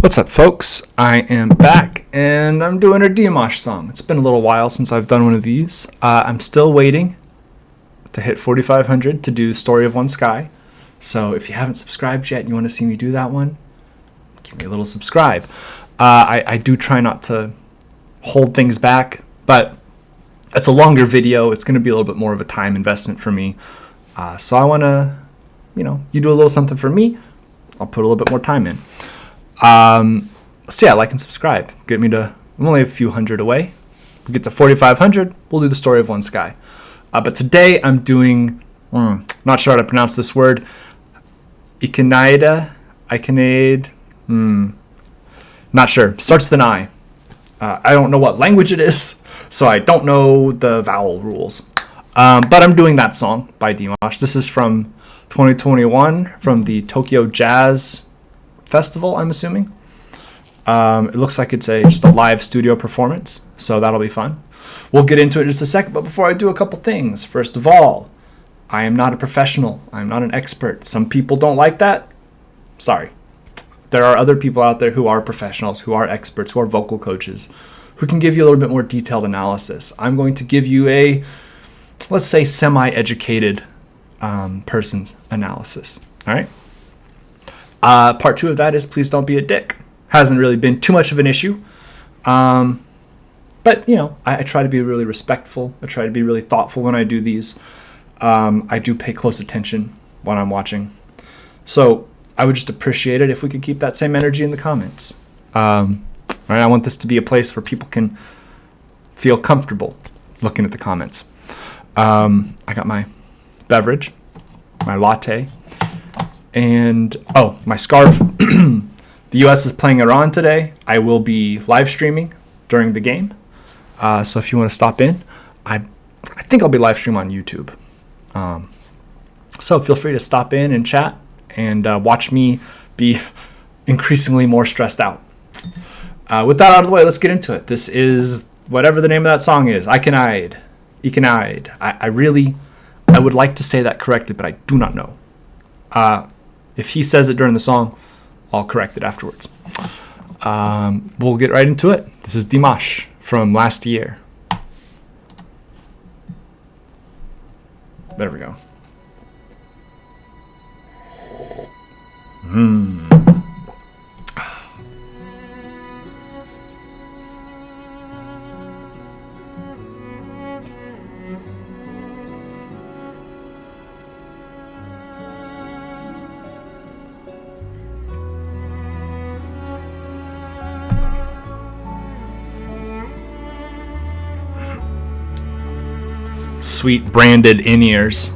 What's up, folks? I am back, and I'm doing a DIMASH song. It's been a little while since I've done one of these. I'm still waiting to hit 4,500 to do Story of One Sky. So if you haven't subscribed yet and you want to see me do that one, give me a little subscribe. I do try not to hold things back, but it's a longer video. It's going to be a little bit more of a time investment for me. So I want to, you do a little something for me, I'll put a little bit more time in. So yeah, like and subscribe. Get me to, I'm only a few hundred away. We get to 4,500, we'll do the Story of One Sky. But today I'm doing, not sure how to pronounce this word, IKANAIDE, not sure. Starts with an I. I don't know what language it is, so I don't know the vowel rules. But I'm doing that song by DIMASH. This is from 2021 from the Tokyo Jazz Festival, I'm assuming. It looks like it's just a live studio performance, so that'll be fun. We'll get into it in just a second, but before I do, a couple things. First of all, I am not a professional. I'm not an expert. Some people don't like that. Sorry. There are other people out there who are professionals, who are experts, who are vocal coaches, who can give you a little bit more detailed analysis. I'm going to give you a, let's say, semi-educated person's analysis. All right? Part two of that is please don't be a dick. Hasn't really been too much of an issue. But, I try to be really respectful. I try to be really thoughtful when I do these. I do pay close attention when I'm watching. So I would just appreciate it if we could keep that same energy in the comments. All right, I want this to be a place where people can feel comfortable looking at the comments. I got my beverage, my latte, and my scarf. The U.S. is playing Iran today. I will be live streaming during the game. So if you want to stop in, I think I'll be live streaming on YouTube. So feel free to stop in and chat and watch me be increasingly more stressed out. With that out of the way, let's get into it. This is whatever the name of that song is. IKANAIDE. I would like to say that correctly, but I do not know. If he says it during the song, I'll correct it afterwards. We'll get right into it. This is DIMASH from last year. There we go. Sweet branded in-ears.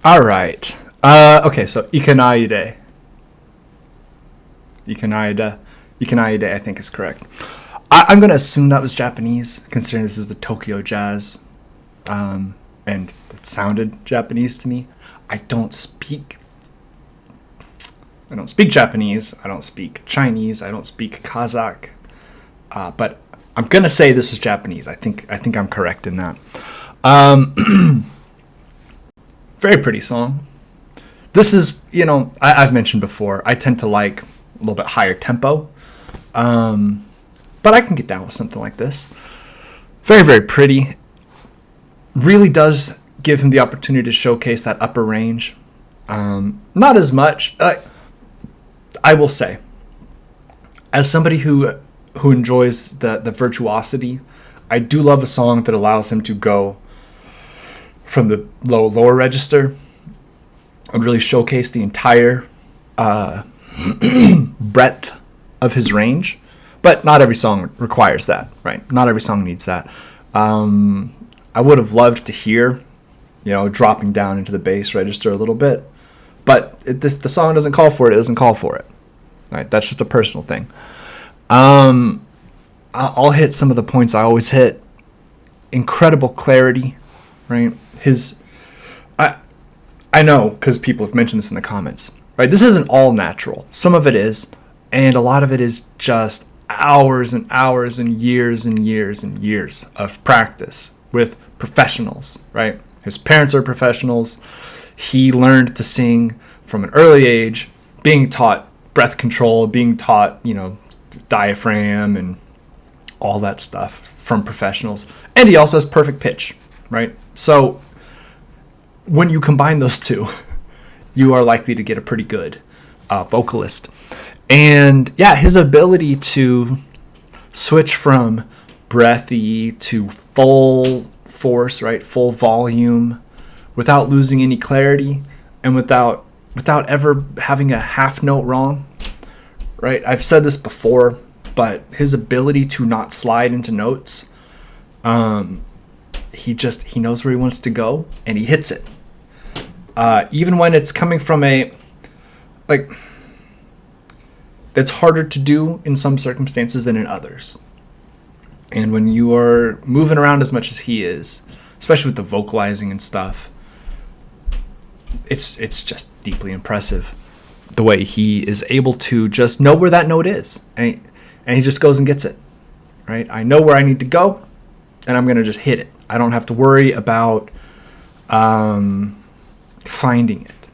All right. Okay, so IKANAIDE. IKANAIDE, I think is correct. I'm going to assume that was Japanese, considering this is the Tokyo Jazz. And it sounded Japanese to me. I don't speak Japanese. I don't speak Chinese. I don't speak Kazakh. But I'm going to say this was Japanese. I think I'm correct in that. Very pretty song. This is, I've mentioned before, I tend to like a little bit higher tempo. But I can get down with something like this. Very, very pretty. Really does give him the opportunity to showcase that upper range. Not as much. I will say, as somebody who enjoys the virtuosity, I do love a song that allows him to go from the lower register and really showcase the entire breadth of his range. But not every song requires that, right? Not every song needs that. I would have loved to hear, dropping down into the bass register a little bit. But if the song doesn't call for it, it doesn't call for it. Right? That's just a personal thing. I'll hit some of the points I always hit. Incredible clarity, right? I know, because people have mentioned this in the comments, right? This isn't all natural. Some of it is, and a lot of it is just hours and hours and years and years and years of practice with professionals, right? His parents are professionals. He learned to sing from an early age, being taught breath control, being taught, diaphragm and all that stuff from professionals. And he also has perfect pitch, right? So when you combine those two, you are likely to get a pretty good vocalist. And yeah, his ability to switch from breathy to full force, right? Full volume without losing any clarity and without ever having a half note wrong, right? I've said this before, but his ability to not slide into notes, he knows where he wants to go and he hits it. Even when it's coming from that's harder to do in some circumstances than in others. And when you are moving around as much as he is, especially with the vocalizing and stuff, it's just deeply impressive the way he is able to just know where that note is. And he just goes and gets it, right? I know where I need to go, and I'm going to just hit it. I don't have to worry about finding it,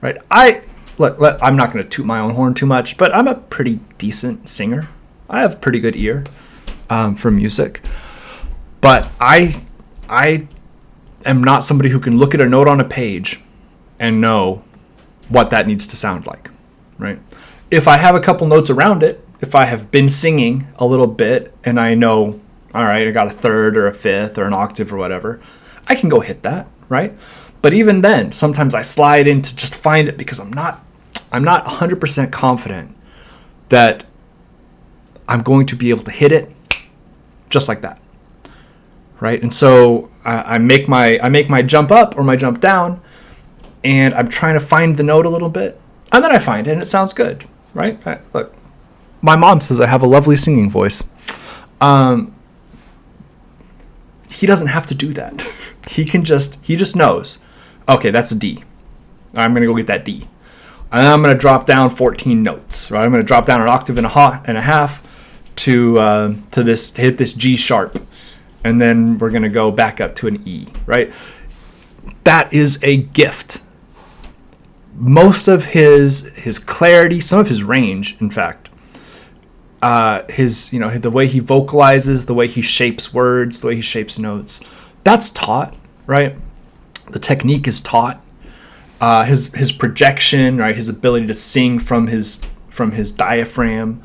right? I'm not going to toot my own horn too much, but I'm a pretty decent singer. I have a pretty good ear for music. But I am not somebody who can look at a note on a page and know what that needs to sound like, right? If I have a couple notes around it, if I have been singing a little bit and I know, all right, I got a third or a fifth or an octave or whatever, I can go hit that, right? But even then, sometimes I slide in to just find it because I'm not 100% confident that I'm going to be able to hit it just like that, right? And so I make my jump up or my jump down, and I'm trying to find the note a little bit, and then I find it, and it sounds good, right? Look, my mom says I have a lovely singing voice. He doesn't have to do that. He just knows, okay, that's a D. I'm going to go get that D. And I'm going to drop down 14 notes, right? I'm going to drop down an octave and a half to hit this G sharp. And then we're going to go back up to an E, right? That is a gift. Most of his clarity, some of his range, in fact, the way he vocalizes, the way he shapes words, the way he shapes notes, that's taught, right? The technique is taught. His projection, right? His ability to sing from his diaphragm,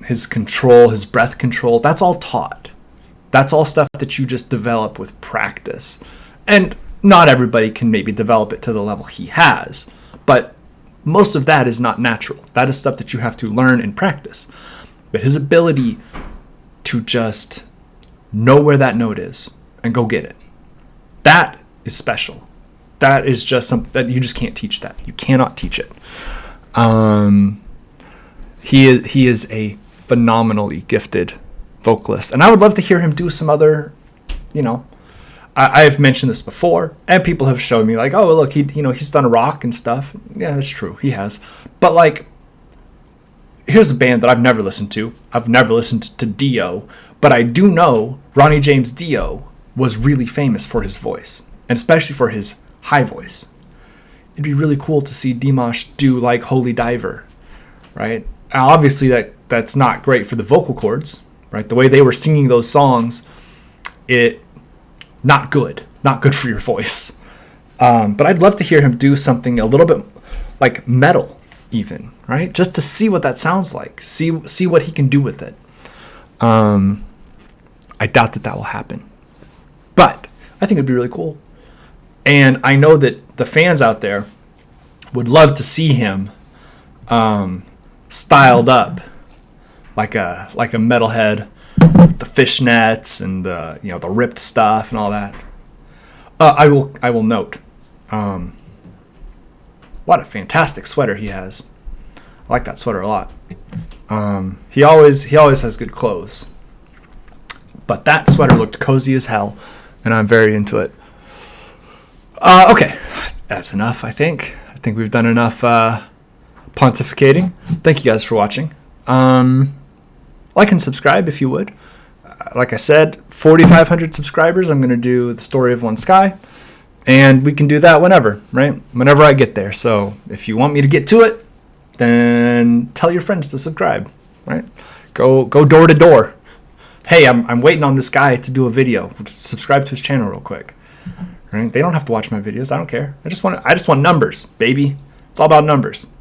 his control, his breath control, that's all taught. That's all stuff that you just develop with practice. And not everybody can maybe develop it to the level he has, but most of that is not natural. That is stuff that you have to learn and practice. But his ability to just know where that note is and go get it, that is special. That is just something that you just can't teach. That you cannot teach it. He is a phenomenally gifted vocalist, and I would love to hear him do some other, I've mentioned this before, and people have shown me like, oh look, he's done rock and stuff. Yeah, that's true, he has. But like, here's a band that I've never listened to. I've never listened to Dio, but I do know Ronnie James Dio was really famous for his voice, and especially for his high voice. It'd be really cool to see DIMASH do like Holy Diver, right? Now, obviously that's not great for the vocal cords, right? The way they were singing those songs, not good for your voice. But I'd love to hear him do something a little bit like metal even, right? Just to see what that sounds like, see what he can do with it. I doubt that will happen, but I think it'd be really cool. And I know that the fans out there would love to see him styled up like a metalhead with the fishnets and the ripped stuff and all that. I will note what a fantastic sweater he has. I like that sweater a lot. He always has good clothes, but that sweater looked cozy as hell, and I'm very into it. Okay, that's enough. I think we've done enough pontificating. Thank you guys for watching. Like and subscribe if you would. Like I said, 4,500 subscribers. I'm going to do the Story of One Sky, and we can do that whenever, right? Whenever I get there. So if you want me to get to it, then tell your friends to subscribe, right? Go door to door. Hey, I'm waiting on this guy to do a video. Subscribe to his channel real quick. Right? They don't have to watch my videos. I don't care. I just want numbers, baby. It's all about numbers.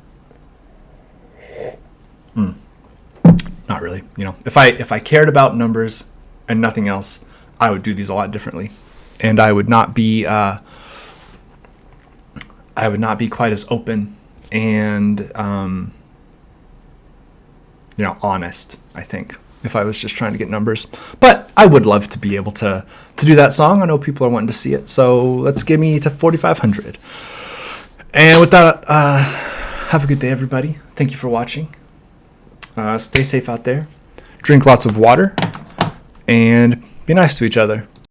Not really. If I cared about numbers and nothing else, I would do these a lot differently, and I would not be quite as open and honest, I think, if I was just trying to get numbers. But I would love to be able to do that song. I know people are wanting to see it, so let's get me to 4,500. And with that, have a good day, everybody. Thank you for watching. Stay safe out there. Drink lots of water, and be nice to each other.